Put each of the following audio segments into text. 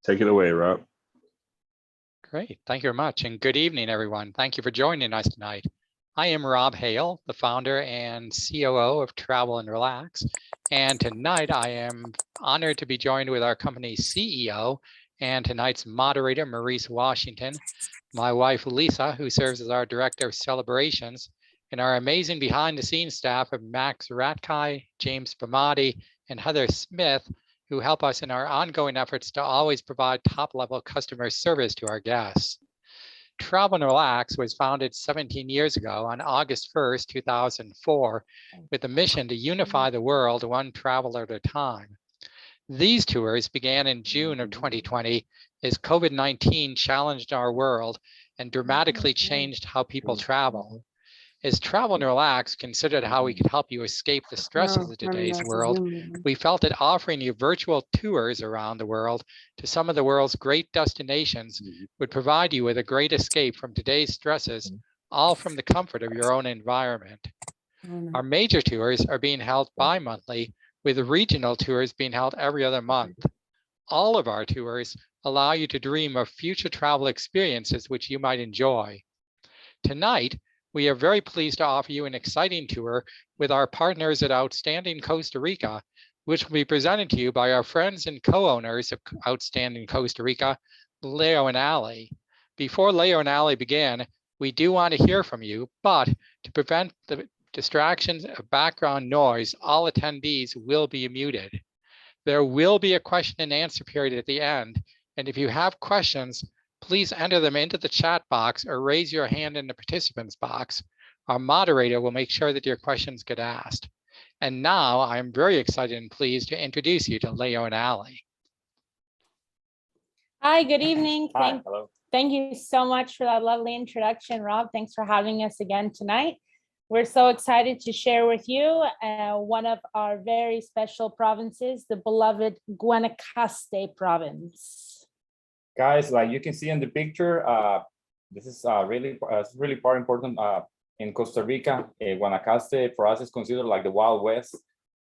Take it away, Rob. Great, thank you very much, and good evening, everyone. Thank you for joining us tonight. I am Rob Hale, the founder and COO of Travel and Relax, and tonight I am honored to be joined with our company's CEO and tonight's moderator, Maurice Washington, my wife, Lisa, who serves as our Director of Celebrations, and our amazing behind-the-scenes staff of Max Ratkai, James Bamati, and Heather Smith, who help us in our ongoing efforts to always provide top-level customer service to our guests. Travel and Relax was founded 17 years ago on August 1st, 2004, with a mission to unify the world one travel at a time. These tours began in June of 2020 as COVID-19 challenged our world and dramatically changed how people travel. As Travel and Relax considered how we could help you escape the stresses of today's world, we felt that offering you virtual tours around the world to some of the world's great destinations would provide you with a great escape from today's stresses, all from the comfort of your own environment. Our major tours are being held bi-monthly, with regional tours being held every other month. All of our tours allow you to dream of future travel experiences which you might enjoy. Tonight, we are very pleased to offer you an exciting tour with our partners at Outstanding Costa Rica, which will be presented to you by our friends and co-owners of Outstanding Costa Rica, Leo and Ali. Before Leo and Ali begin, we do want to hear from you, but to prevent the distractions of background noise, all attendees will be muted. There will be a question and answer period at the end, and if you have questions, please enter them into the chat box or raise your hand in the participants box. Our moderator will make sure that your questions get asked. And now I'm very excited and pleased to introduce you to Leo and Ali. Hi, good evening. Hello. Thank you so much for that lovely introduction, Rob. Thanks for having us again tonight. We're so excited to share with you one of our very special provinces, the beloved Guanacaste province. Guys, like you can see in the picture, this is really part important in Costa Rica. Guanacaste for us is considered like the Wild West.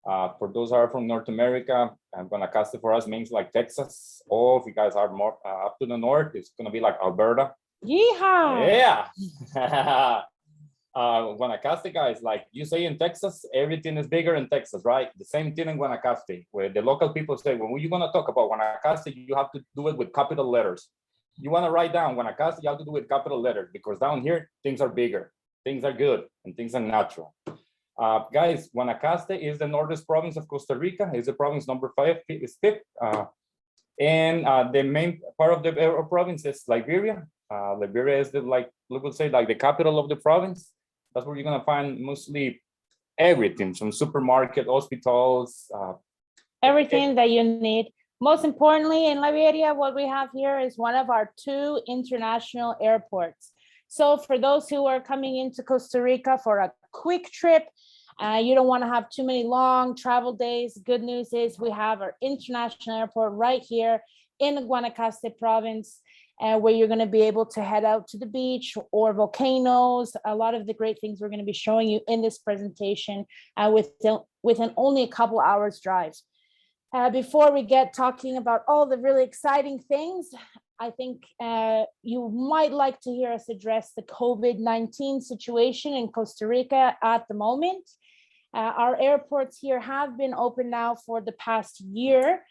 For those who are from North America, Guanacaste for us means like Texas. Or if you guys are more up to the north, it's gonna be like Alberta. Yeehaw! Yeah. Guanacaste, guys, like you say in Texas, everything is bigger in Texas, right? The same thing in Guanacaste, where the local people say, when you're gonna talk about Guanacaste, you have to do it with capital letters. You wanna write down Guanacaste, you have to do it with capital letters, because down here, things are bigger, things are good, and things are natural. Guys, Guanacaste is the northern province of Costa Rica. It's the province number 5, is 5th. And the main part of the province is Liberia. Liberia is we could say like the capital of the province. That's where you're gonna find mostly everything from supermarket, hospitals. Everything that you need. Most importantly, in Liberia, what we have here is one of our 2 international airports. So for those who are coming into Costa Rica for a quick trip, you don't want to have too many long travel days. Good news is we have our international airport right here in the Guanacaste province, where you're going to be able to head out to the beach or volcanoes. A lot of the great things we're going to be showing you in this presentation within only a couple hours drive. Before we get talking about all the really exciting things, I think you might like to hear us address the COVID-19 situation in Costa Rica at the moment. Our airports here have been open now for the past year,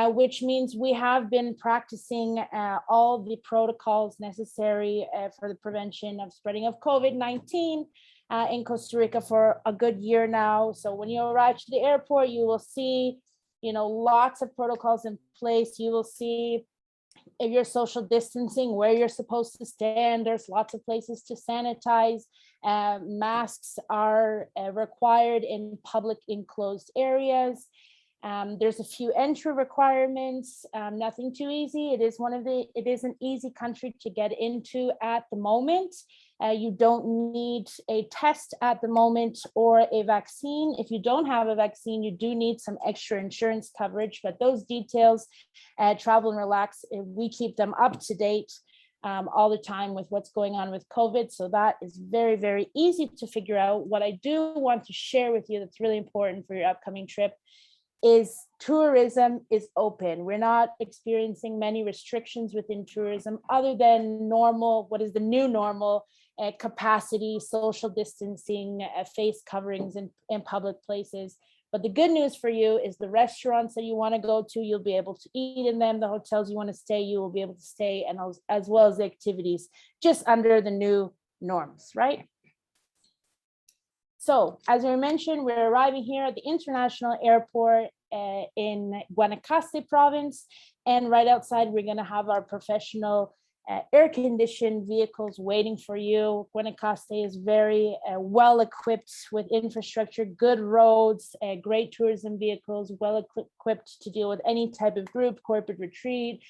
which means we have been practicing all the protocols necessary for the prevention of spreading of COVID-19 in Costa Rica for a good year now. So when you arrive to the airport, you will see, lots of protocols in place. You will see if you're social distancing, where you're supposed to stand. There's lots of places to sanitize. Masks are required in public enclosed areas. There's a few entry requirements, nothing too easy. It is an easy country to get into at the moment. You don't need a test at the moment or a vaccine. If you don't have a vaccine, you do need some extra insurance coverage, but those details, Travel and Relax, we keep them up to date all the time with what's going on with COVID. So that is very, very easy to figure out. What I do want to share with you that's really important for your upcoming trip is tourism is open. We're not experiencing many restrictions within tourism other than normal, what is the new normal, capacity, social distancing, face coverings in public places. But the good news for you is the restaurants that you want to go to, you'll be able to eat in them. The hotels you want to stay, you will be able to stay, and as well as the activities, just under the new norms, right? So as I mentioned, we're arriving here at the international airport in Guanacaste province. And right outside, we're going to have our professional air-conditioned vehicles waiting for you. Guanacaste is very well equipped with infrastructure, good roads, great tourism vehicles, well equipped to deal with any type of group, corporate retreat,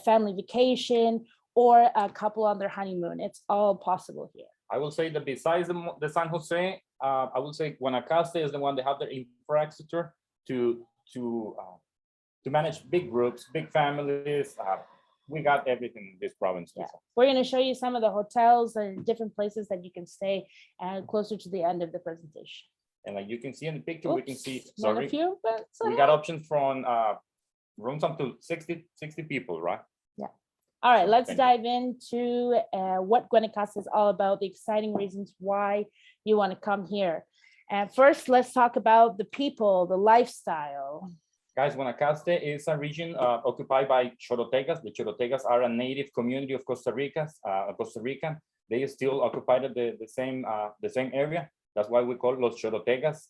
family vacation, or a couple on their honeymoon. It's all possible here. I will say that besides the San Jose, I will say Guanacaste is the one that have the infrastructure to manage big groups, big families. We got everything in this province. Yeah. We're going to show you some of the hotels and different places that you can stay closer to the end of the presentation. And like you can see in the picture, we can see, not a few, but we got options from rooms up to 60 people, right? Yeah. All right, let's dive into what Guanacaste is all about, the exciting reasons why you want to come here. And first, let's talk about the people, the lifestyle. Guys, Guanacaste is a region occupied by Chorotegas. The Chorotegas are a native community of Costa Rican. They still occupied the same area. That's why we call it Los Chorotegas.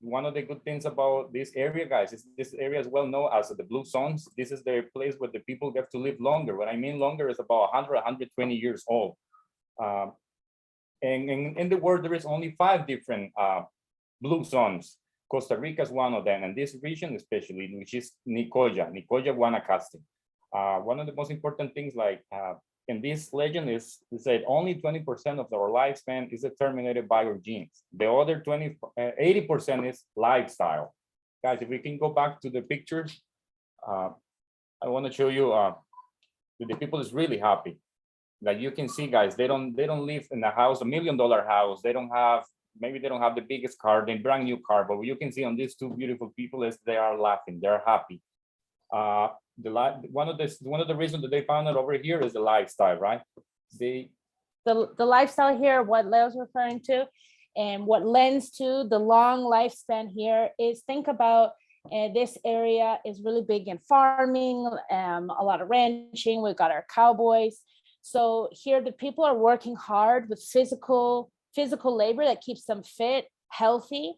One of the good things about this area, guys, is this area is well known as the Blue Zones. This is the place where the people get to live longer. What I mean longer is about 100, 120 years old. And in the world, there is only 5 different Blue Zones. Costa Rica is one of them, and this region especially, which is Nicoya, Guanacaste. One of the most important things, like in this legend, is that only 20% of our lifespan is determined by our genes. The other 80% is lifestyle. Guys, if we can go back to the pictures, I want to show you that the people is really happy. Like you can see, guys, they don't live in a house, $1 million house. Maybe they don't have the biggest car, the brand new car, but what you can see on these 2 beautiful people is they are laughing, they're happy. One of the reasons that they found it over here is the lifestyle, right? The lifestyle here, what Leo's referring to, and what lends to the long lifespan here is, think about this area is really big in farming, a lot of ranching. We've got our cowboys. So here the people are working hard with physical labor that keeps them fit, healthy.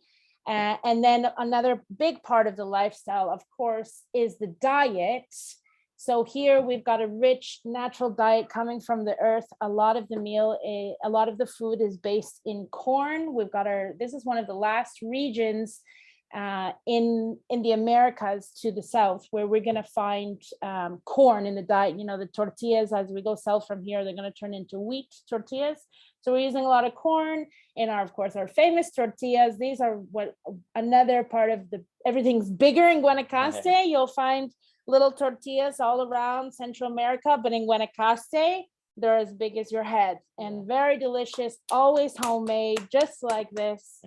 And then another big part of the lifestyle, of course, is the diet. So here we've got a rich natural diet coming from the earth. A lot of the food is based in corn. This is one of the last regions in the Americas to the south where we're going to find corn in the diet. You know, the tortillas, as we go south from here, they're going to turn into wheat tortillas. So we're using a lot of corn in our famous tortillas. These are another part of everything's bigger in Guanacaste. You'll find little tortillas all around Central America, but in Guanacaste, they're as big as your head and very delicious, always homemade, just like this.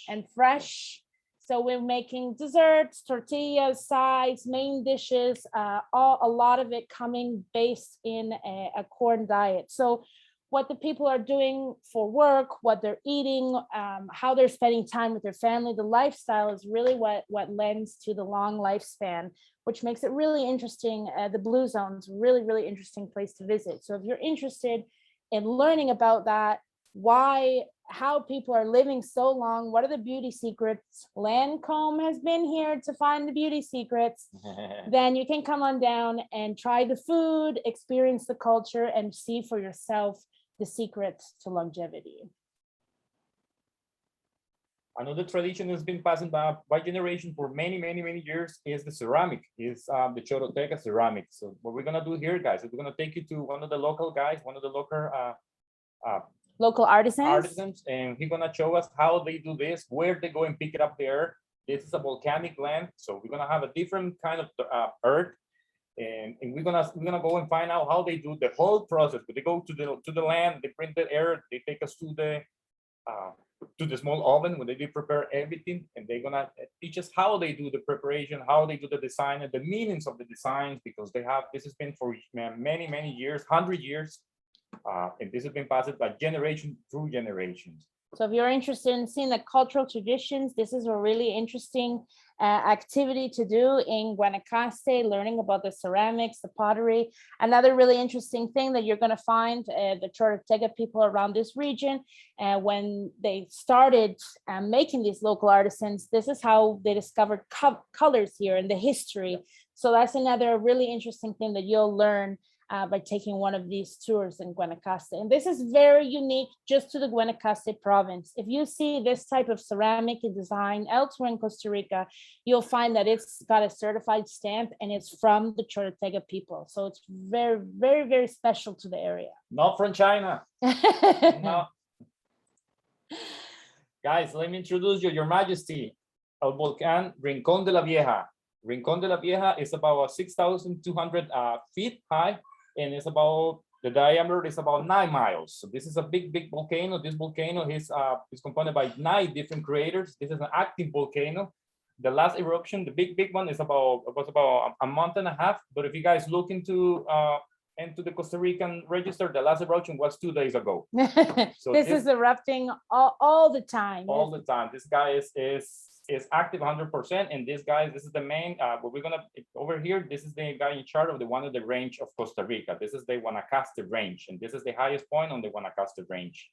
And fresh. So we're making desserts, tortillas, sides, main dishes, a lot of it coming based in a corn diet. So what the people are doing for work, what they're eating, how they're spending time with their family, the lifestyle is really what lends to the long lifespan, which makes it really interesting. The Blue Zone's really, really interesting place to visit. So if you're interested in learning about that, how people are living so long, what are the beauty secrets? Lancome has been here to find the beauty secrets. Then you can come on down and try the food, experience the culture, and see for yourself the secrets to longevity. Another tradition that's been passed by generation for many, many, many years is the ceramic, the Chorotega Ceramic. So what we're gonna do here, guys, is we're gonna take you to one of the local guys, one of the local artisans, and he's gonna show us how they do this, where they go and pick it up there. This is a volcanic land, so we're gonna have a different kind of earth, and we're gonna go and find out how they do the whole process. But they go to the land, they bring the earth, they take us to to the small oven when they do prepare everything, and they're gonna teach us how they do the preparation, how they do the design, and the meanings of the designs, because they have, this has been for many years, 100 years, and this has been passed by generation through generations. So if you're interested in seeing the cultural traditions, this is a really interesting activity to do in Guanacaste, learning about the ceramics, the pottery. Another really interesting thing that you're going to find, the Chorotega people around this region, when they started making these local artisans, this is how they discovered colors here and the history. So that's another really interesting thing that you'll learn by taking one of these tours in Guanacaste. And this is very unique just to the Guanacaste province. If you see this type of ceramic design elsewhere in Costa Rica, you'll find that it's got a certified stamp and it's from the Chorotega people. So it's very special to the area. Not from China. No. Guys, let me introduce you, Your Majesty, El Volcan Rincon De La Vieja. Rincon De La Vieja is about 6,200 feet high, and it's about, the diameter is about 9 miles. So this is a big volcano. This volcano is composed by 9 different craters. This is an active volcano. The last eruption, the big one, was about a month and a half. But if you guys look into the Costa Rican register, the last eruption was 2 days ago. So this is erupting all the time. All the time. This guy is active 100%, and this is the main, what we're gonna, over here, this is the guy in charge of one of the range of Costa Rica. This is the Guanacaste range, and this is the highest point on the Guanacaste range.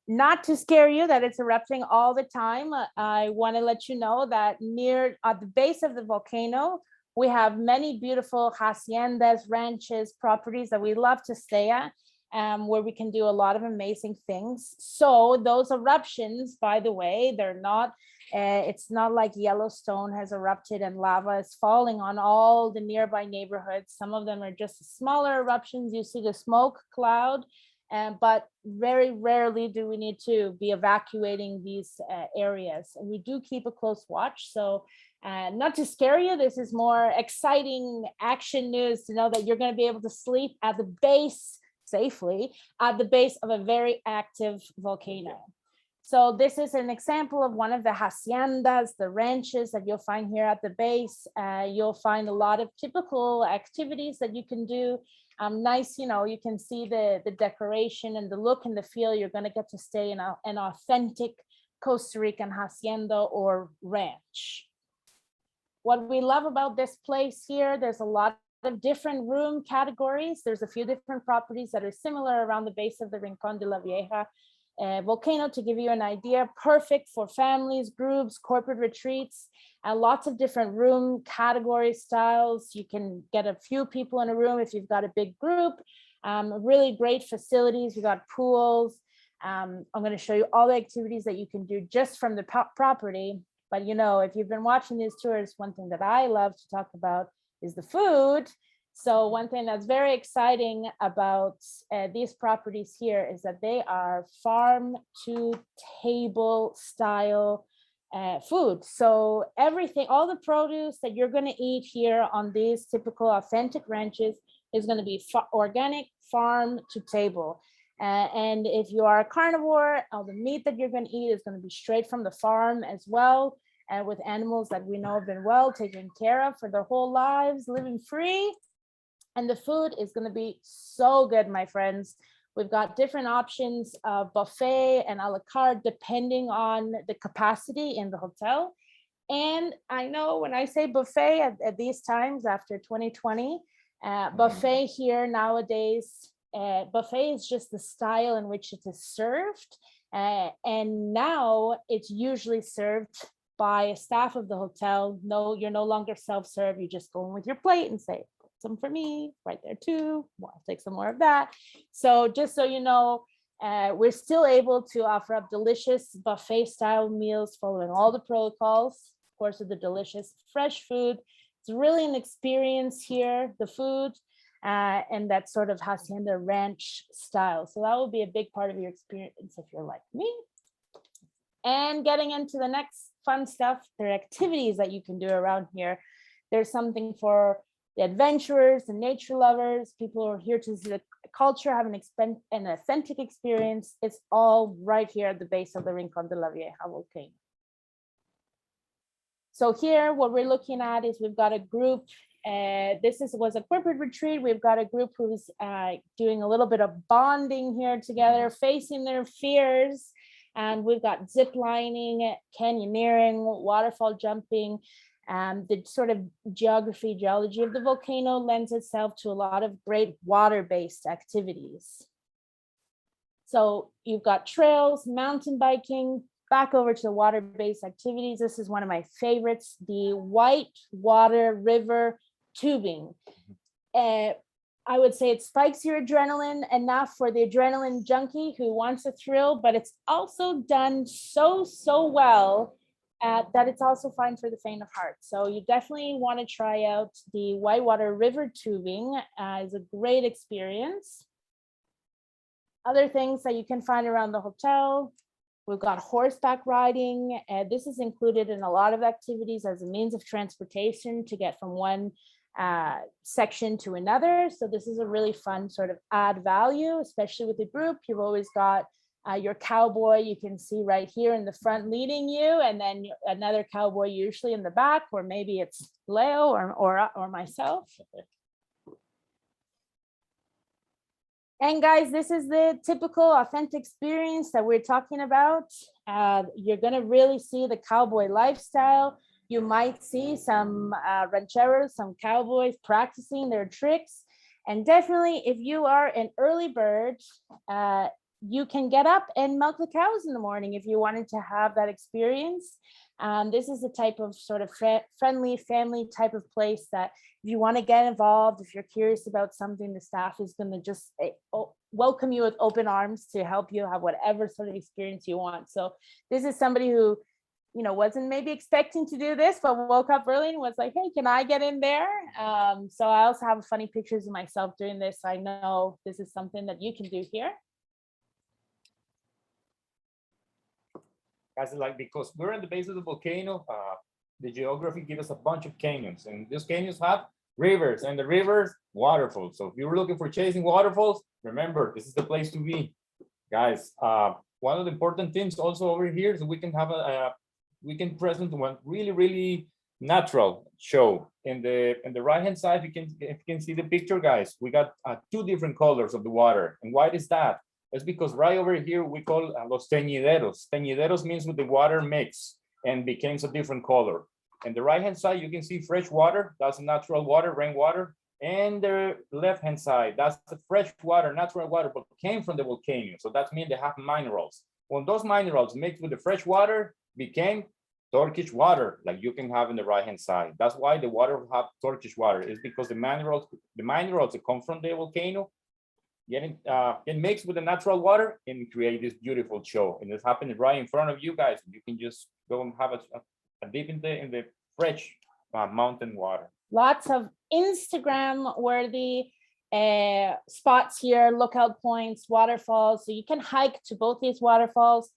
Not to scare you that it's erupting all the time, I want to let you know that near at the base of the volcano, we have many beautiful haciendas, ranches, properties that we love to stay at, where we can do a lot of amazing things. So those eruptions, by the way, they're not, it's not like Yellowstone has erupted and lava is falling on all the nearby neighborhoods. Some of them are just smaller eruptions. You see the smoke cloud, but very rarely do we need to be evacuating these areas. And we do keep a close watch. So not to scare you, this is more exciting action news to know that you're going to be able to sleep at the base safely at the base of a very active volcano. So this is an example of one of the haciendas, the ranches that you'll find here at the base. You'll find a lot of typical activities that you can do. Nice, you know, you can see the decoration and the look and the feel. You're going to get to stay in an authentic Costa Rican hacienda or ranch. What we love about this place here, there's a lot of different room categories. There's a few different properties that are similar around the base of the Rincon de la Vieja volcano. To give you an idea, perfect for families, groups, corporate retreats, and lots of different room category styles. You can get a few people in a room if you've got a big group. Really great facilities. We got pools. I'm going to show you all the activities that you can do just from the property. But you know, if you've been watching these tours, one thing that I love to talk about is the food. So one thing that's very exciting about these properties here is that they are farm to table style food. So everything, all the produce that you're going to eat here on these typical authentic ranches is going to be organic, farm to table. And if you are a carnivore, all the meat that you're going to eat is going to be straight from the farm as well, with animals that we know have been well taken care of for their whole lives, living free. And the food is going to be so good, my friends. We've got different options of buffet and a la carte, depending on the capacity in the hotel. And I know when I say buffet at these times after 2020, buffet here nowadays, buffet is just the style in which it is served. And now it's usually served by a staff of the hotel. No, you're no longer self-serve. You just go in with your plate and say, some for me right there too. Well, I'll take some more of that. So just so you know, we're still able to offer up delicious buffet style meals following all the protocols, of course, with the delicious fresh food. It's really an experience here, the food, and that sort of hacienda ranch style. So that will be a big part of your experience if you're like me. And getting into the next fun stuff, there are activities that you can do around here. There's something for the adventurers, the nature lovers, people who are here to see the culture, have an authentic experience. It's all right here at the base of the Rincon de la Vieja volcano. So here, what we're looking at is we've got a group. Was a corporate retreat. We've got a group who's doing a little bit of bonding here together, facing their fears. And we've got zip lining, canyoneering, waterfall jumping. The sort of geology of the volcano lends itself to a lot of great water-based activities. So you've got trails, mountain biking. Back over to the water-based activities. This is one of my favorites, the white water river tubing. I would say it spikes your adrenaline enough for the adrenaline junkie who wants a thrill, but it's also done so well that it's also fine for the faint of heart. So you definitely want to try out the whitewater river tubing. It's a great experience. Other things that you can find around the hotel. We've got horseback riding. This is included in a lot of activities as a means of transportation to get from one section to another. So this is a really fun sort of add value, especially with the group. You've always got your cowboy, you can see right here in the front leading you, and then another cowboy usually in the back, or maybe it's Leo or myself. And guys, this is the typical authentic experience that we're talking about. You're gonna really see the cowboy lifestyle. You might see some rancheros, some cowboys practicing their tricks. And definitely if you are an early bird, you can get up and milk the cows in the morning if you wanted to have that experience. This is the type of sort of friendly family type of place that if you want to get involved, if you're curious about something, the staff is going to just welcome you with open arms to help you have whatever sort of experience you want. So this is somebody who, you know, wasn't maybe expecting to do this, but woke up early and was like, hey, can I get in there? So I also have funny pictures of myself doing this. I know this is something that you can do here. Guys, like, because we're at the base of the volcano, the geography gives us a bunch of canyons, and these canyons have rivers, and the rivers, waterfalls. So if you're looking for chasing waterfalls, remember, this is the place to be. Guys, one of the important things also over here is we can have we can present one really natural show. In the right-hand side, if you can see the picture, guys, we got two different colors of the water. And why is that? It's because right over here, we call los teñideros. Teñideros means with the water mix and becomes a different color. And the right-hand side, you can see fresh water. That's natural water, rainwater. And the left-hand side, that's the fresh water, natural water, but came from the volcano. So that means they have minerals. When those minerals mixed with the fresh water, became turquoise water, like you can have in the right-hand side. That's why the water will have turquoise water. Is because the minerals that come from the volcano get mixed with the natural water and create this beautiful show. And it's happening right in front of you guys. You can just go and have a dip in the fresh mountain water. Lots of Instagram worthy spots here, lookout points, waterfalls. So you can hike to both these waterfalls.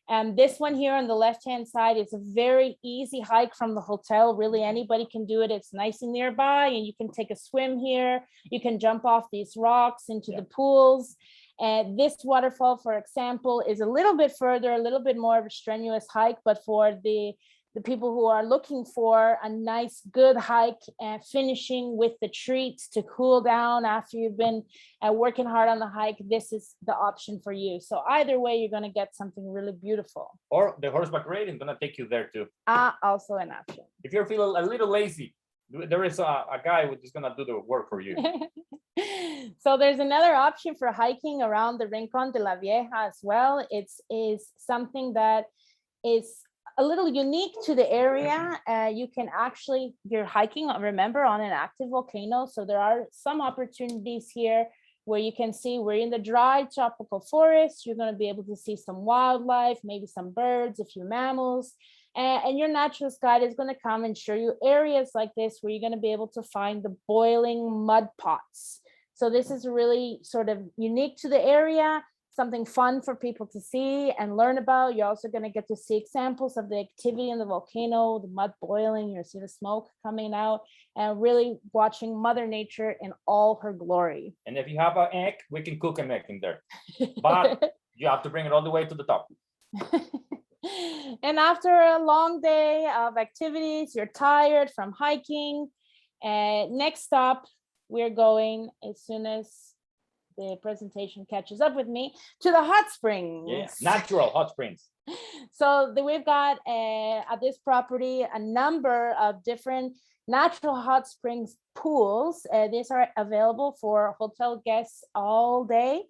And this one here on the left-hand side is a very easy hike from the hotel. Really, anybody can do it. It's nice and nearby, and you can take a swim here. You can jump off these rocks into the pools. And this waterfall, for example, is a little bit further, a little bit more of a strenuous hike, but for the people who are looking for a nice, good hike and finishing with the treats to cool down after you've been working hard on the hike, this is the option for you. So either way, you're going to get something really beautiful. Or the horseback riding is going to take you there too. Also an option. If you're feeling a little lazy, there is a guy who's going to do the work for you. So there's another option for hiking around the Rincon De La Vieja as well. It is something that is a little unique to the area. You're hiking, remember, on an active volcano. So there are some opportunities here where you can see we're in the dry tropical forest. You're going to be able to see some wildlife, maybe some birds, a few mammals. And your naturalist guide is going to come and show you areas like this where you're going to be able to find the boiling mud pots. So this is really sort of unique to the area. something fun for people to see and learn about. You're also going to get to see examples of the activity in the volcano, the mud boiling, you'll see the smoke coming out, and really watching Mother Nature in all her glory. And if you have an egg, we can cook an egg in there. But you have to bring it all the way to the top. And after a long day of activities, you're tired from hiking. Next stop, we're going, as soon as the presentation catches up with me, to the hot springs. Yeah, natural hot springs. So we've got at this property a number of different natural hot springs pools. These are available for hotel guests all day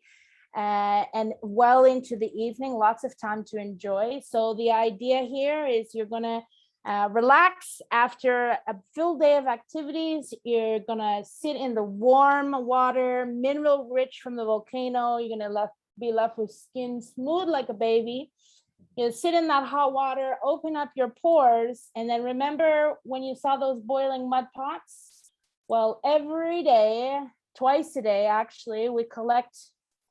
and well into the evening, lots of time to enjoy. So the idea here is you're gonna relax after a full day of activities. You're gonna sit in the warm water, mineral rich from the volcano. You're gonna be left with skin smooth like a baby. You sit in that hot water, open up your pores, and then remember when you saw those boiling mud pots? Well, every day, twice a day, actually, we collect,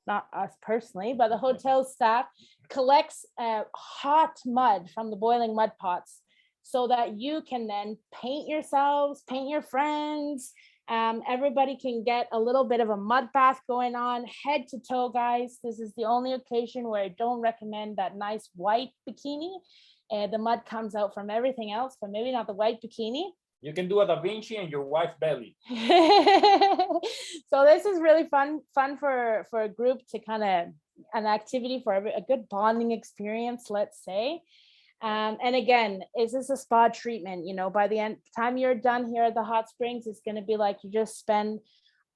not us personally, but the hotel staff collects hot mud from the boiling mud pots so that you can then paint yourselves, paint your friends. Everybody can get a little bit of a mud bath going on, head to toe, guys. This is the only occasion where I don't recommend that nice white bikini. The mud comes out from everything else, but maybe not the white bikini. You can do a Da Vinci and your wife's belly. So this is really fun for a group to kind of, an activity for a good bonding experience, let's say. And again, is this a spa treatment? You know, by the time you're done here at the hot springs, it's going to be like you just spend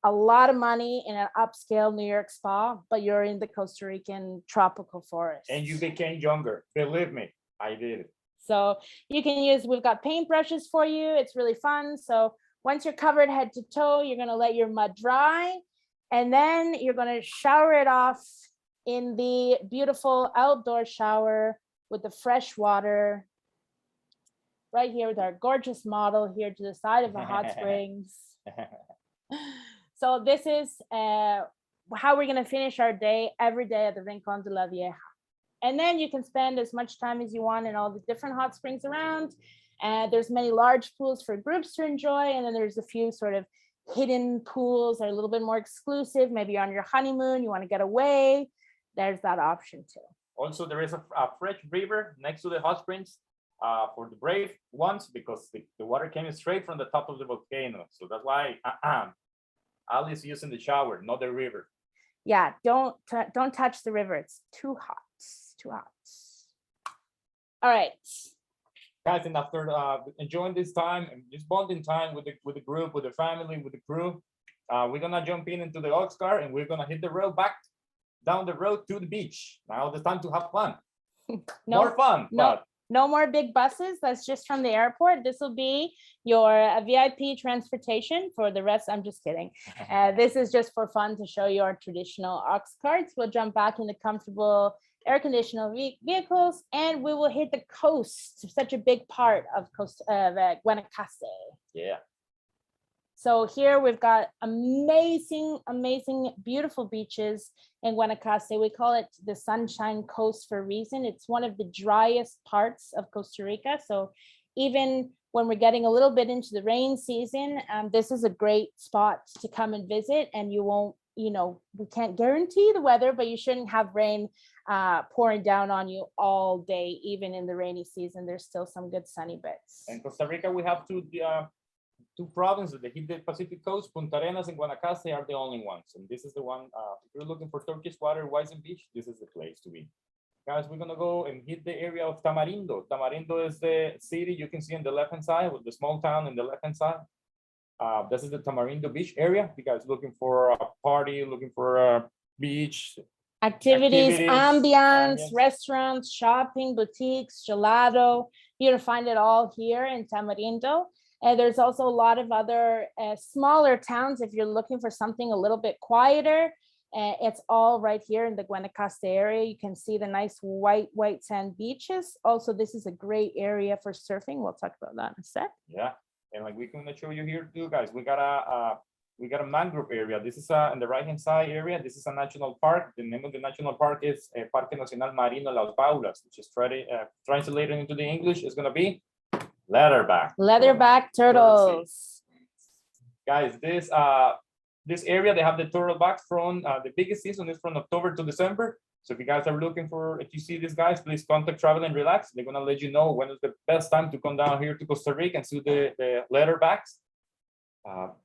a lot of money in an upscale New York spa, but you're in the Costa Rican tropical forest. And you became younger. Believe me, I did it. So you can use, we've got paintbrushes for you. It's really fun. So once you're covered head to toe, you're going to let your mud dry, and then you're going to shower it off in the beautiful outdoor shower with the fresh water right here with our gorgeous model here to the side of the hot springs. So this is how we're going to finish our day every day at the Rincon De La Vieja. And then you can spend as much time as you want in all the different hot springs around. There's many large pools for groups to enjoy. And then there's a few sort of hidden pools that are a little bit more exclusive. Maybe you're on your honeymoon, you want to get away. There's that option too. Also, there is a fresh river next to the hot springs for the brave ones, because the water came straight from the top of the volcano. So that's why Ali's using the shower, not the river. Yeah, don't touch the river. It's too hot. Too hot. All right. Guys, and after enjoying this time and just bonding time with the group, with the family, with the crew, we're gonna jump into the ox car and we're gonna hit the road back down the road to the beach. Now it's time to have fun. More fun. No more big buses. That's just from the airport. This will be your VIP transportation. For the rest, I'm just kidding. This is just for fun to show you our traditional ox carts. We'll jump back in the comfortable air-conditioned vehicles, and we will hit the coast, such a big part of Guanacaste. Yeah. So here we've got amazing, beautiful beaches in Guanacaste. We call it the Sunshine Coast for a reason. It's one of the driest parts of Costa Rica. So even when we're getting a little bit into the rain season, this is a great spot to come and visit. And you won't, we can't guarantee the weather, but you shouldn't have rain pouring down on you all day. Even in the rainy season, there's still some good sunny bits. In Costa Rica, we have two provinces that hit the Pacific coast. Punta Arenas and Guanacaste are the only ones. And this is the one, if you're looking for Turkish water, Wisen Beach, this is the place to be. Guys, we're gonna go and hit the area of Tamarindo. Tamarindo is the city you can see on the left-hand side, with the small town on the left-hand side. This is the Tamarindo Beach area. If you guys looking for a party, looking for a beach. Activities, ambience, restaurants, shopping, boutiques, gelato. You're gonna find it all here in Tamarindo. There's also a lot of other smaller towns. If you're looking for something a little bit quieter, it's all right here in the Guanacaste area. You can see the nice white sand beaches. Also, this is a great area for surfing. We'll talk about that in a sec. Yeah, and like we're gonna show you here too, guys. We got a We got a mangrove area. This is on the right-hand side area. This is a national park. The name of the national park is Parque Nacional Marino Las Baulas, which is translated into the English is going to be leatherback. Leatherback turtles. Guys, this area, they have the turtle backs from the biggest season is from October to December. So if you guys are looking for, if you see these guys, please contact Travel and Relax. They're going to let you know when is the best time to come down here to Costa Rica and see the leatherbacks.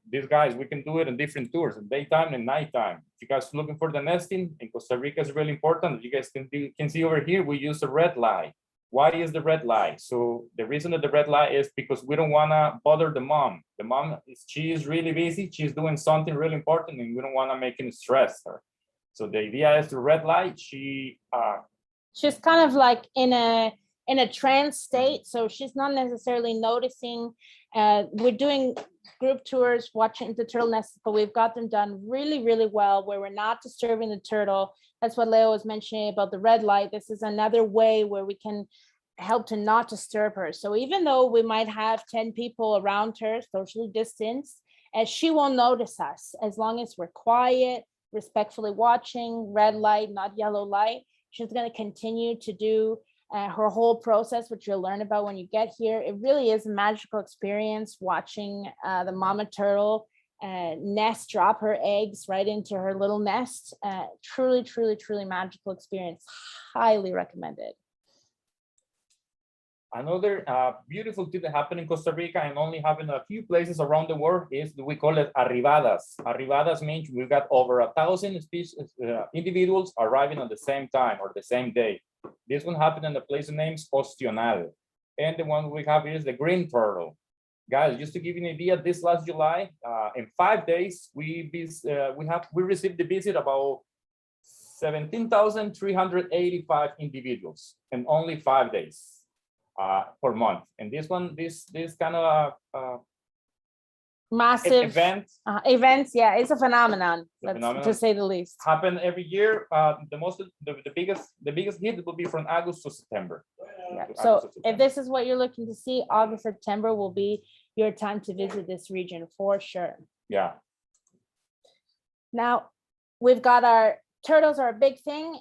These guys, we can do it in different tours, in daytime and nighttime. If you guys are looking for the nesting in Costa Rica is really important. You guys can see over here, we use a red light. Why is the red light? So the reason that the red light is because we don't want to bother the mom. The mom, she is really busy. She's doing something really important and we don't want to make it stress her. So the idea is the red light, she's kind of like in a trance state. So she's not necessarily noticing. We're doing group tours, watching the turtle nests, but we've got them done really, really well where we're not disturbing the turtle. That's what Leo was mentioning about the red light. This is another way where we can help to not disturb her. So even though we might have 10 people around her, socially distanced, and she won't notice us as long as we're quiet, respectfully watching, red light, not yellow light. She's going to continue to do her whole process, which you'll learn about when you get here. It really is a magical experience watching the mama turtle nest, drop her eggs right into her little nest. Truly, truly, truly magical experience. Highly recommended. Another beautiful thing that happened in Costa Rica and only happen in a few places around the world is we call it arribadas. Arribadas means we've got over 1,000 species, individuals arriving at the same time or the same day. This one happened in the place named Ostional. And the one we have is the green turtle. Guys, just to give you an idea, this last July, in 5 days, we received the visit about 17,385 individuals in only 5 days. Per month, and this kind of massive events, yeah, it's a phenomenon, to say the least. Happen every year. The biggest hit will be from August to September. Yeah. So if this is what you're looking to see, August, September will be your time to visit this region for sure. Yeah. Now we've got our turtles are a big thing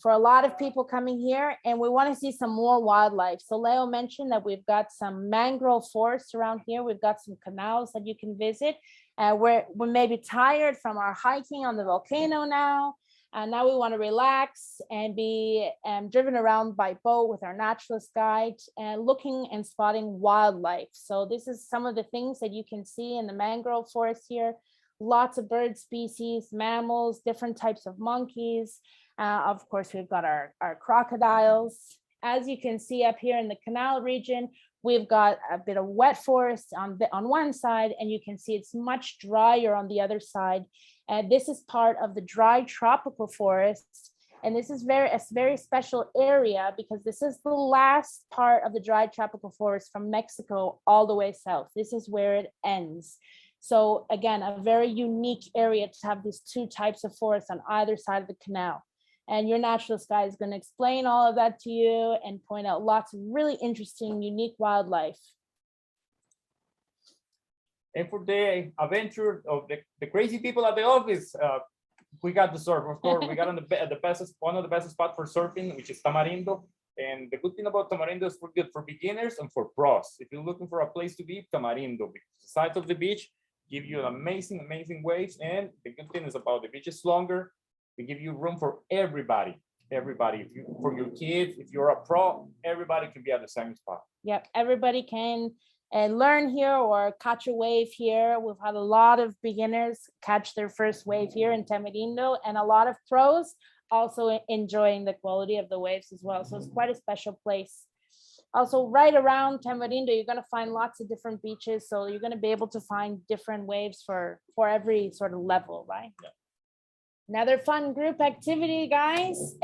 for a lot of people coming here, and we want to see some more wildlife. So Leo mentioned that we've got some mangrove forests around here. We've got some canals that you can visit. We're maybe tired from our hiking on the volcano now. Now we want to relax and be driven around by boat with our naturalist guide and looking and spotting wildlife. So this is some of the things that you can see in the mangrove forest here. Lots of bird species, mammals, different types of monkeys. Of course, we've got our crocodiles. As you can see up here in the canal region, we've got a bit of wet forest on one side, and you can see it's much drier on the other side. This is part of the dry tropical forests. And this is a very special area because this is the last part of the dry tropical forest from Mexico all the way south. This is where it ends. So again, a very unique area to have these two types of forests on either side of the canal. And your naturalist guide is going to explain all of that to you and point out lots of really interesting, unique wildlife. And for the adventure of the crazy people at the office, we got the surf. Of course, we got on one of the best spots for surfing, which is Tamarindo. And the good thing about Tamarindo is good for beginners and for pros. If you're looking for a place to be, Tamarindo, because the sides of the beach give you amazing, amazing waves. And the good thing is about the beach is longer. They give you room for everybody. Everybody, for your kids, if you're a pro, everybody can be at the same spot. Yep, everybody can learn here or catch a wave here. We've had a lot of beginners catch their first wave here in Tamarindo, and a lot of pros also enjoying the quality of the waves as well. So it's quite a special place. Also, right around Tamarindo, you're going to find lots of different beaches. So you're going to be able to find different waves for every sort of level, right? Yeah. Another fun group activity, guys.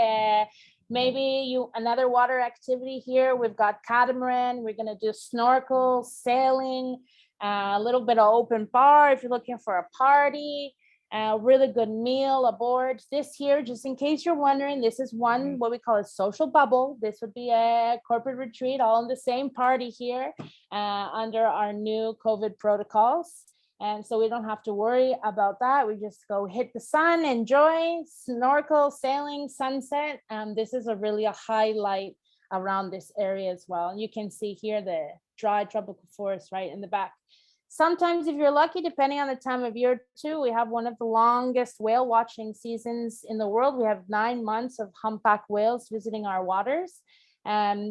Maybe another water activity here. We've got catamaran. We're going to do snorkel, sailing, a little bit of open bar if you're looking for a party. A really good meal aboard. This here, just in case you're wondering, this is one what we call a social bubble. This would be a corporate retreat all in the same party here under our new COVID protocols. And so we don't have to worry about that. We just go hit the sun, enjoy, snorkel, sailing, sunset. This is a highlight around this area as well. You can see here the dry tropical forest right in the back. Sometimes if you're lucky, depending on the time of year too, we have one of the longest whale watching seasons in the world. We have 9 months of humpback whales visiting our waters.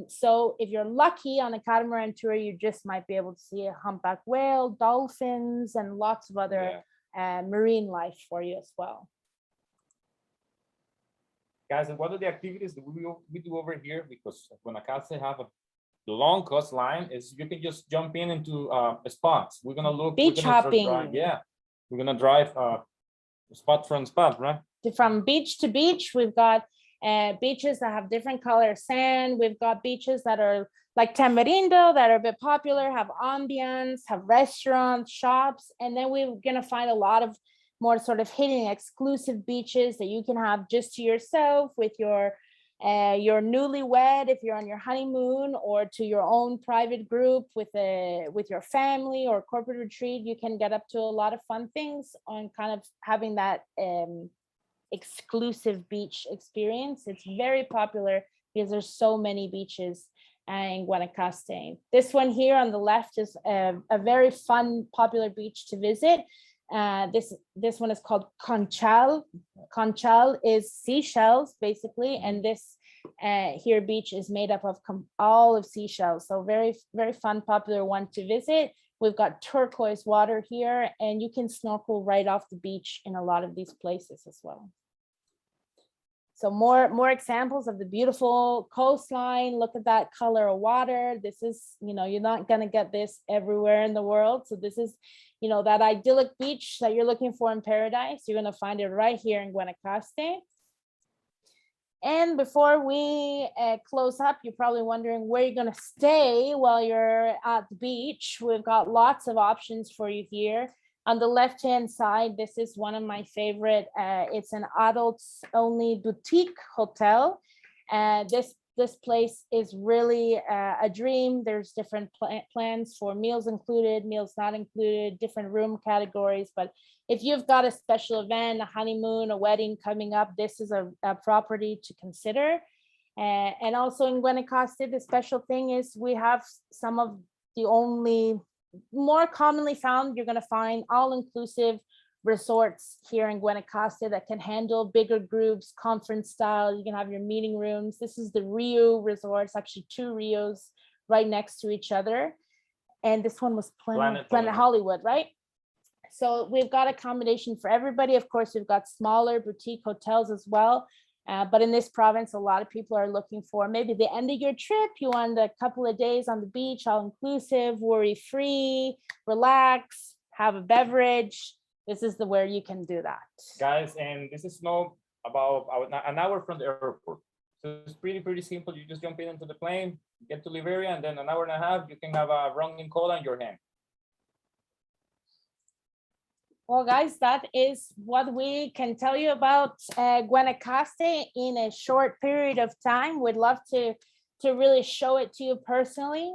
So if you're lucky on a catamaran tour, you just might be able to see a humpback whale, dolphins, and lots of other marine life for you as well. Guys, and what are the activities that we do over here? Because Guanacaste have a long coastline, is you can just jump into spots. We're gonna look beach hopping. We're gonna drive spot from spot, right? From beach to beach, we've got beaches that have different color sand. We've got beaches that are like Tamarindo that are a bit popular, have ambience, have restaurants, shops, and then we're gonna find a lot of more sort of hidden exclusive beaches that you can have just to yourself with your newlywed if you're on your honeymoon, or to your own private group with your family or corporate retreat. You can get up to a lot of fun things on kind of having that exclusive beach experience. It's very popular because there's so many beaches in Guanacaste. This one here on the left is a very fun, popular beach to visit. This one is called Conchal. Conchal is seashells basically, and this here beach is made up of all of seashells. So very, very fun, popular one to visit. We've got turquoise water here, and you can snorkel right off the beach in a lot of these places as well. So more examples of the beautiful coastline. Look at that color of water. This is, you're not going to get this everywhere in the world. So this is, that idyllic beach that you're looking for in paradise. You're going to find it right here in Guanacaste. And before we close up, you're probably wondering where you're going to stay while you're at the beach. We've got lots of options for you here. On the left-hand side, this is one of my favorite. It's an adults-only boutique hotel. This place is really a dream. There's different plans for meals included, meals not included, different room categories. But if you've got a special event, a honeymoon, a wedding coming up, this is a property to consider. And also in Guanacaste, the special thing is we have some of the only more commonly found, you're going to find all-inclusive resorts here in Guanacaste that can handle bigger groups, conference style. You can have your meeting rooms. This is the Rio Resorts, actually 2 Rios right next to each other. And this one was Planet Hollywood, right? So we've got accommodation for everybody. Of course, we've got smaller boutique hotels as well. But in this province, a lot of people are looking for maybe the end of your trip. You want a couple of days on the beach, all inclusive, worry free, relax, have a beverage. This is where you can do that. Guys, and this is about an hour from the airport. So it's pretty simple. You just jump into the plane, get to Liberia, and then an hour and a half, you can have a rum cola in your hand. Well, guys, that is what we can tell you about Guanacaste in a short period of time. We'd love to really show it to you personally.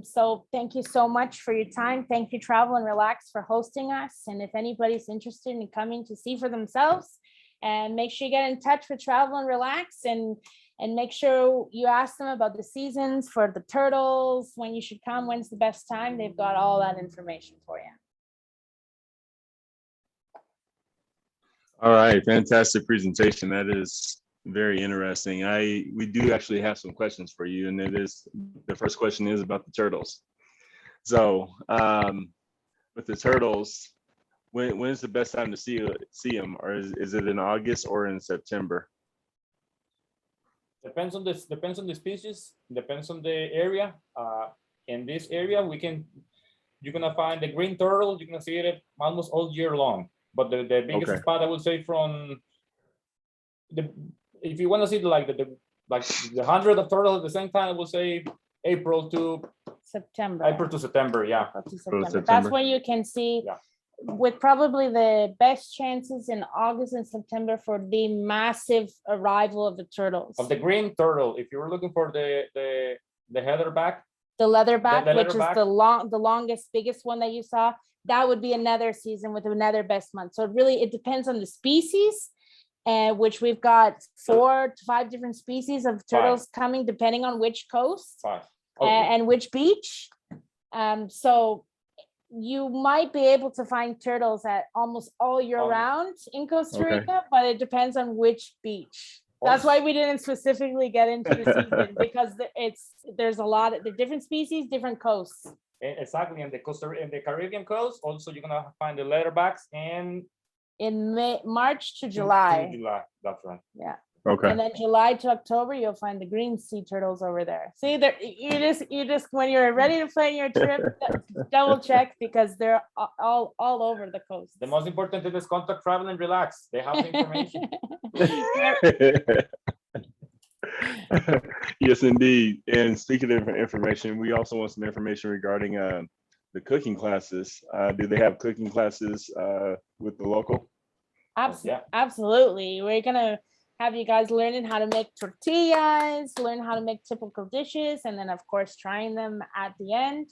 So thank you so much for your time. Thank you, Travel and Relax, for hosting us. And if anybody's interested in coming to see for themselves, and make sure you get in touch with Travel and Relax, and make sure you ask them about the seasons for the turtles, when you should come, when's the best time. They've got all that information for you. All right, fantastic presentation. That is very interesting. We do actually have some questions for you, and the first question is about the turtles. So with the turtles, when is the best time to see them, or is it in August or in September? Depends on the species, depends on the area. In this area, you're gonna find the green turtle. You're gonna see it almost all year long. But the biggest spot, I would say, if you want to see the 100 of turtles at the same time, I would say April to September. Yeah. That's when you can see, with probably the best chances in August and September for the massive arrival of the turtles. Of the green turtle, if you were looking for the heatherback, The leatherback, The which is leatherback. the longest, biggest one that you saw, that would be another season with another best month. So it depends on the species, and which we've got 4 to 5 different species of turtles coming, depending on which coast 5. and which beach. So you might be able to find turtles at almost all year round in Costa Okay. Rica, but it depends on which beach. That's why we didn't specifically get into the season, because there's a lot of the different species, different coasts. Exactly, in the Caribbean coast, also you're gonna find the leatherbacks and In March to July. July, that's right. Yeah. Okay. And then July to October, you'll find the green sea turtles over there. See, there you just when you're ready to plan your trip, double check, because they're all over the coast. The most important thing is contact, travel, and relax. They have the information. Yes, indeed. And speaking of information, we also want some information regarding the cooking classes. Do they have cooking classes with the local? Yeah. Absolutely. We're gonna have you guys learning how to make tortillas, learn how to make typical dishes, and then of course trying them at the end.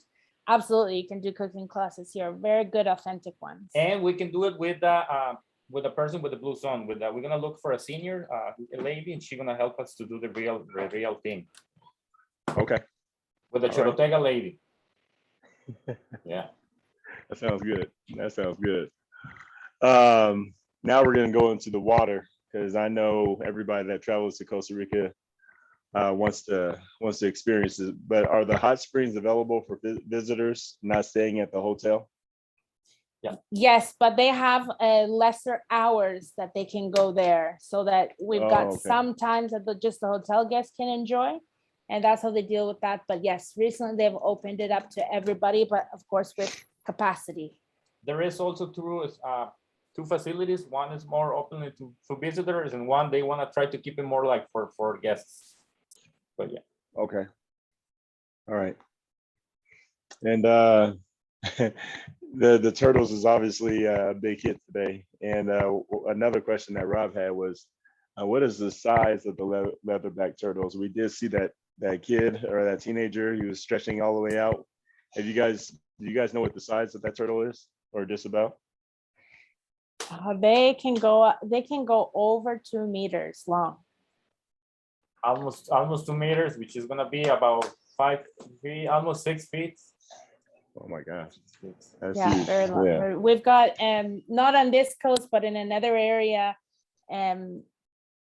Absolutely, you can do cooking classes here. Very good, authentic ones. And we can do it with a person with the blue zone. We're gonna look for a senior lady, and she's gonna help us to do the real thing. Okay. With the All right. Chorotega lady. Yeah. That sounds good. That sounds good. Now we're gonna go into the water, because I know everybody that travels to Costa Rica wants to experience it. But are the hot springs available for visitors not staying at the hotel? Yes, but they have lesser hours that they can go there, so that we've got okay. some times that just the hotel guests can enjoy, and that's how they deal with that. But yes, recently they've opened it up to everybody, but of course with capacity. There is also two facilities. One is more open to visitors, and one they want to try to keep it more like for guests. But yeah. Okay. All right. And the turtles is obviously a big hit today. And another question that Rob had was, what is the size of the leatherback turtles? We did see that kid or that teenager, he was stretching all the way out. Do you guys know what the size of that turtle is, or just about? They can go over 2 meters long. Almost 2 meters, which is gonna be about 5 feet, almost 6 feet. Oh my gosh. That's Yeah, huge. very long. Yeah. We've got not on this coast, but in another area.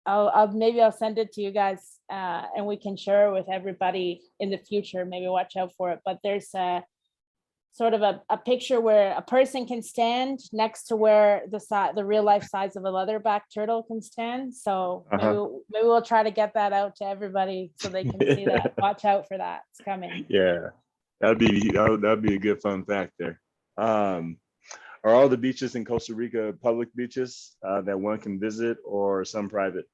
I'll send it to you guys, and we can share it with everybody in the future. Maybe watch out for it. But there's a sort of a picture where a person can stand next to where the real life size of a leatherback turtle can stand. So maybe we'll try to get that out to everybody so they can see that. Watch out for that. It's coming. Yeah, that'd be a good fun fact there. Are all the beaches in Costa Rica public beaches that one can visit, or some private?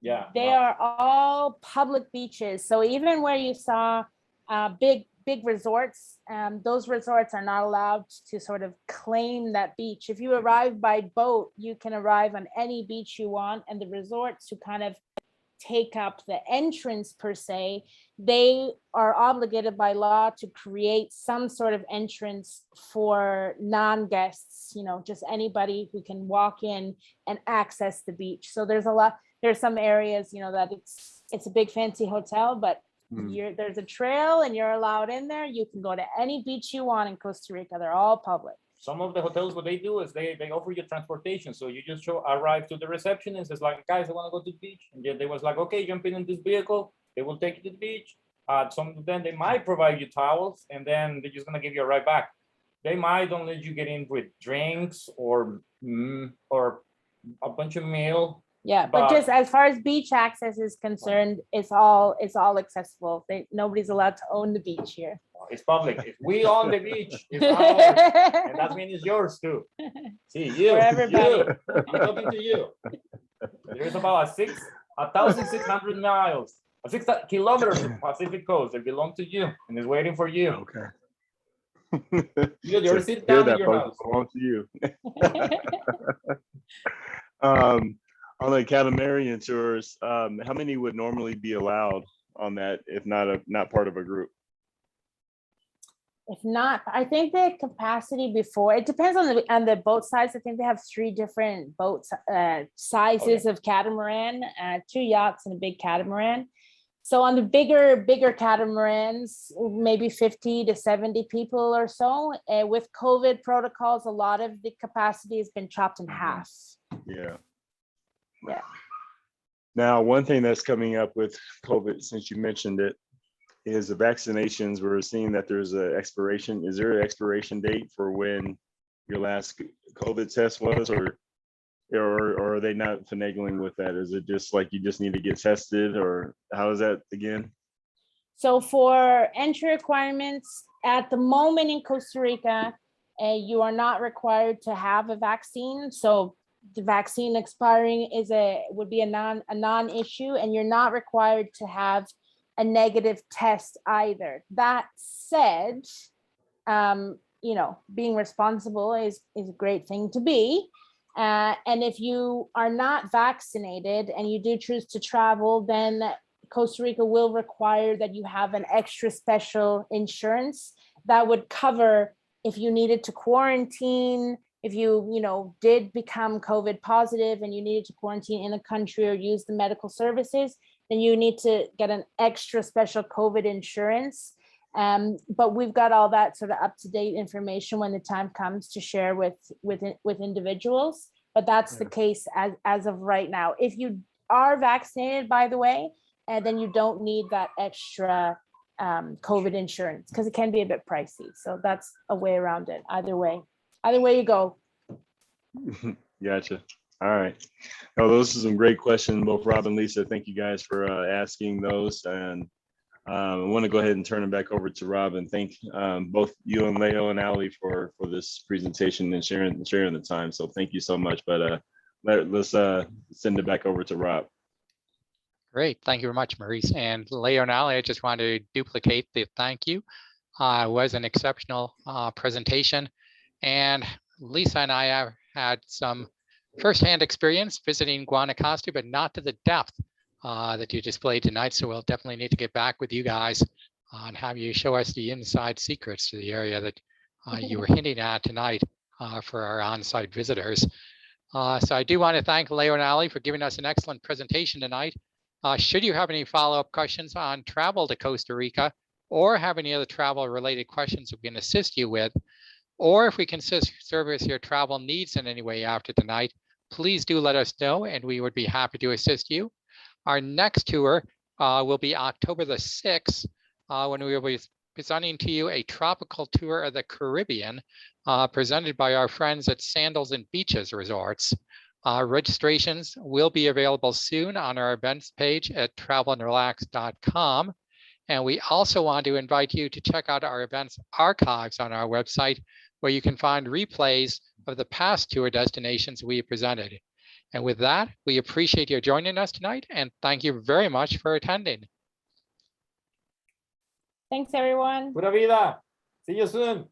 Yeah. They are all public beaches. So even where you saw big resorts, those resorts are not allowed to sort of claim that beach. If you arrive by boat, you can arrive on any beach you want, and the resorts who kind of take up the entrance per se, they are obligated by law to create some sort of entrance for non-guests, just anybody who can walk in and access the beach. So there's some areas, that it's a big fancy hotel, but there's a trail and you're allowed in there. You can go to any beach you want in Costa Rica. They're all public. Some of the hotels, what they do is they offer you transportation. So you just arrive to the receptionist. It's like, guys, I want to go to the beach. And they was like, okay, jump in this vehicle. They will take you to the beach. Some of them, they might provide you towels, and then they're just going to give you a ride back. They might don't let you get in with drinks or a bunch of meal. Yeah, but just as far as beach access is concerned, it's all accessible. Nobody's allowed to own the beach here. It's public. If we own the beach, it's ours, and that means it's yours too. See, you, for everybody. I'm talking to you. There is about 1,600 miles, 6 kilometers of Pacific coast that belong to you, and is waiting for you. Okay. You're sitting down in your house. Belong to you. On the Catamaran tours, how many would normally be allowed on that if not part of a group? If not, I think the capacity before, it depends on the boat size. I think they have 3 different boats sizes of catamaran, 2 yachts and a big catamaran. So on the bigger catamarans, maybe 50 to 70 people or so. With COVID protocols, a lot of the capacity has been chopped in half. Yeah. Yeah. Now, one thing that's coming up with COVID, since you mentioned it, is the vaccinations. We're seeing that there's an expiration. Is there an expiration date for when your last COVID test was, or are they not finagling with that? Is it just like you just need to get tested, or how is that again? So for entry requirements, at the moment in Costa Rica, you are not required to have a vaccine. So the vaccine expiring would be a non-issue, and you're not required to have a negative test either. That said, being responsible is a great thing to be. And if you are not vaccinated and you do choose to travel, then Costa Rica will require that you have an extra special insurance that would cover if you needed to quarantine, if you did become COVID positive and you needed to quarantine in a country or use the medical services, then you need to get an extra special COVID insurance. But we've got all that sort of up-to-date information when the time comes to share with individuals. But that's the case as of right now. If you are vaccinated, by the way, then you don't need that extra COVID insurance because it can be a bit pricey. So that's a way around it. Either way you go. Gotcha. All right. Oh, those are some great questions, both Rob and Lisa. Thank you guys for asking those. And I want to go ahead and turn it back over to Rob and thank both you and Leo and Ali for this presentation and sharing the time. So thank you so much. But let's send it back over to Rob. Great. Thank you very much, Maurice. And Leo and Ali, I just wanted to duplicate the thank you. It was an exceptional presentation. And Lisa and I have had some firsthand experience visiting Guanacaste, but not to the depth that you displayed tonight. So we'll definitely need to get back with you guys and have you show us the inside secrets to the area that you were hinting at tonight for our on-site visitors. So I do want to thank Leo and Ali for giving us an excellent presentation tonight. Should you have any follow-up questions on travel to Costa Rica or have any other travel related questions we can assist you with, or if we can service your travel needs in any way after tonight, please do let us know and we would be happy to assist you. Our next tour will be October the 6th, when we will be presenting to you a tropical tour of the Caribbean, presented by our friends at Sandals and Beaches Resorts. Registrations will be available soon on our events page at travelandrelax.com. And we also want to invite you to check out our events archives on our website, where you can find replays of the past tour destinations we presented. And with that, we appreciate you joining us tonight and thank you very much for attending. Thanks, everyone. Pura vida. See you soon.